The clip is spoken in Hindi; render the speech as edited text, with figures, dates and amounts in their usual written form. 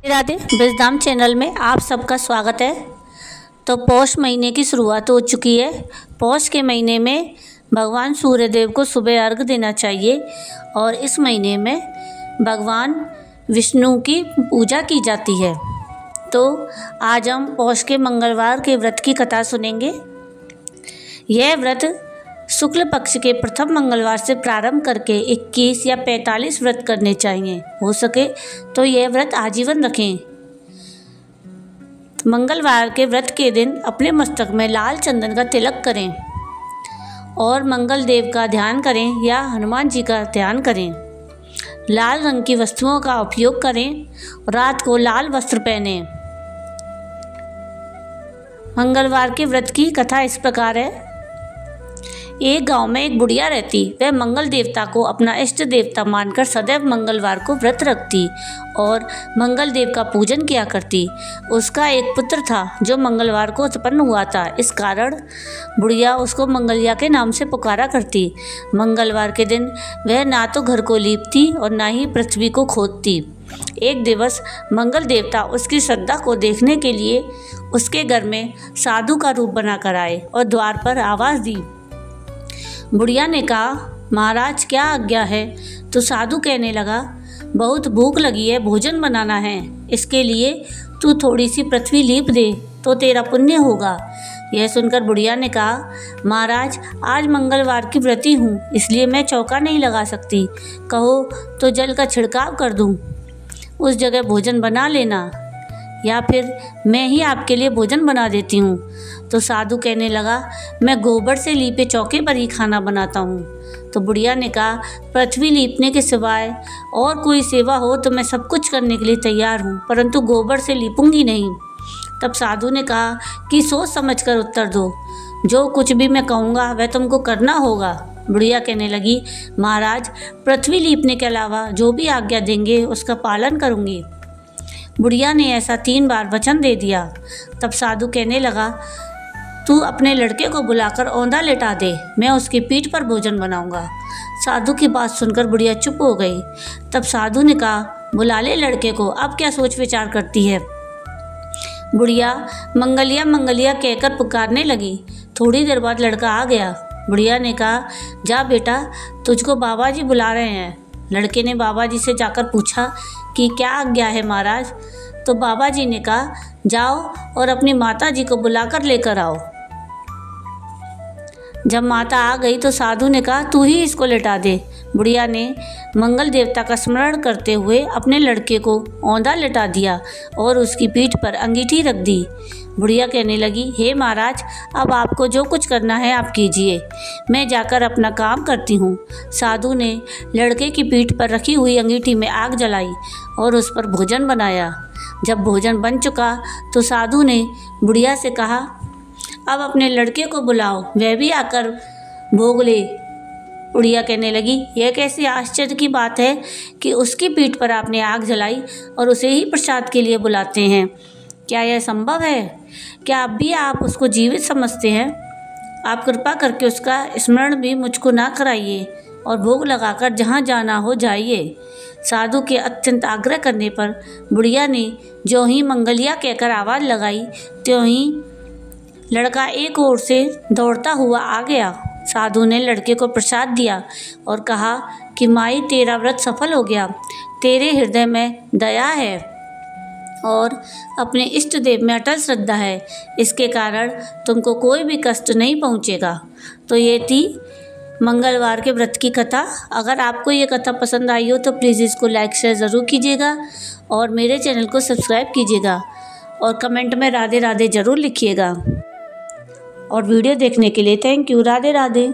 राधे ब्रजधाम चैनल में आप सबका स्वागत है। तो पौष महीने की शुरुआत हो चुकी है। पौष के महीने में भगवान सूर्यदेव को सुबह अर्घ देना चाहिए और इस महीने में भगवान विष्णु की पूजा की जाती है। तो आज हम पौष के मंगलवार के व्रत की कथा सुनेंगे। यह व्रत शुक्ल पक्ष के प्रथम मंगलवार से प्रारंभ करके 21 या 45 व्रत करने चाहिए। हो सके तो यह व्रत आजीवन रखें। मंगलवार के व्रत के दिन अपने मस्तक में लाल चंदन का तिलक करें और मंगल देव का ध्यान करें या हनुमान जी का ध्यान करें। लाल रंग की वस्तुओं का उपयोग करें। रात को लाल वस्त्र पहनें। मंगलवार के व्रत की कथा इस प्रकार है। एक गांव में एक बुढ़िया रहती। वह मंगल देवता को अपना इष्ट देवता मानकर सदैव मंगलवार को व्रत रखती और मंगल देव का पूजन किया करती। उसका एक पुत्र था जो मंगलवार को उत्पन्न हुआ था। इस कारण बुढ़िया उसको मंगलिया के नाम से पुकारा करती। मंगलवार के दिन वह ना तो घर को लीपती और ना ही पृथ्वी को खोदती। एक दिवस मंगल देवता उसकी श्रद्धा को देखने के लिए उसके घर में साधु का रूप बनाकर आए और द्वार पर आवाज़ दी। बुढ़िया ने कहा, महाराज क्या आज्ञा है? तो साधु कहने लगा, बहुत भूख लगी है, भोजन बनाना है। इसके लिए तू थोड़ी सी पृथ्वी लीप दे तो तेरा पुण्य होगा। यह सुनकर बुढ़िया ने कहा, महाराज आज मंगलवार की व्रती हूँ, इसलिए मैं चौका नहीं लगा सकती। कहो तो जल का छिड़काव कर दूँ, उस जगह भोजन बना लेना, या फिर मैं ही आपके लिए भोजन बना देती हूँ। तो साधु कहने लगा, मैं गोबर से लीपे चौके पर ही खाना बनाता हूँ। तो बुढ़िया ने कहा, पृथ्वी लीपने के सिवाय और कोई सेवा हो तो मैं सब कुछ करने के लिए तैयार हूँ, परंतु गोबर से लीपूंगी नहीं। तब साधु ने कहा कि सोच समझ कर उत्तर दो, जो कुछ भी मैं कहूँगा वह तुमको करना होगा। बुढ़िया कहने लगी, महाराज पृथ्वी लीपने के अलावा जो भी आज्ञा देंगे उसका पालन करूँगी। बुढ़िया ने ऐसा 3 बार वचन दे दिया। तब साधु कहने लगा, तू अपने लड़के को बुलाकर औंधा लेटा दे, मैं उसकी पीठ पर भोजन बनाऊंगा। साधु की बात सुनकर बुढ़िया चुप हो गई। तब साधु ने कहा, बुला ले लड़के को, अब क्या सोच विचार करती है? बुढ़िया मंगलिया मंगलिया कहकर पुकारने लगी। थोड़ी देर बाद लड़का आ गया। बुढ़िया ने कहा, जा बेटा, तुझको बाबा जी बुला रहे हैं। लड़के ने बाबा जी से जाकर पूछा कि क्या आज्ञा है महाराज? तो बाबा जी ने कहा, जाओ और अपनी माता जी को बुलाकर लेकर आओ। जब माता आ गई तो साधु ने कहा, तू ही इसको लेटा दे। बुढ़िया ने मंगल देवता का स्मरण करते हुए अपने लड़के को औंधा लेटा दिया और उसकी पीठ पर अंगीठी रख दी। बुढ़िया कहने लगी, हे महाराज, अब आपको जो कुछ करना है आप कीजिए, मैं जाकर अपना काम करती हूँ। साधु ने लड़के की पीठ पर रखी हुई अंगीठी में आग जलाई और उस पर भोजन बनाया। जब भोजन बन चुका तो साधु ने बुढ़िया से कहा, अब अपने लड़के को बुलाओ, वह भी आकर भोग ले। बुढ़िया कहने लगी, यह कैसी आश्चर्य की बात है कि उसकी पीठ पर आपने आग जलाई और उसे ही प्रसाद के लिए बुलाते हैं। क्या यह संभव है? क्या अब भी आप उसको जीवित समझते हैं? आप कृपा करके उसका स्मरण भी मुझको ना कराइए और भोग लगाकर जहाँ जाना हो जाइए। साधु के अत्यंत आग्रह करने पर बुढ़िया ने जो ही मंगलिया कहकर आवाज़ लगाई, त्यों ही लड़का एक ओर से दौड़ता हुआ आ गया। साधु ने लड़के को प्रसाद दिया और कहा कि माई, तेरा व्रत सफल हो गया, तेरे हृदय में दया है और अपने इष्ट देव में अटल श्रद्धा है, इसके कारण तुमको कोई भी कष्ट नहीं पहुँचेगा। तो ये थी मंगलवार के व्रत की कथा। अगर आपको ये कथा पसंद आई हो तो प्लीज़ इसको लाइक शेयर ज़रूर कीजिएगा और मेरे चैनल को सब्सक्राइब कीजिएगा और कमेंट में राधे राधे ज़रूर लिखिएगा। और वीडियो देखने के लिए थैंक यू। राधे राधे।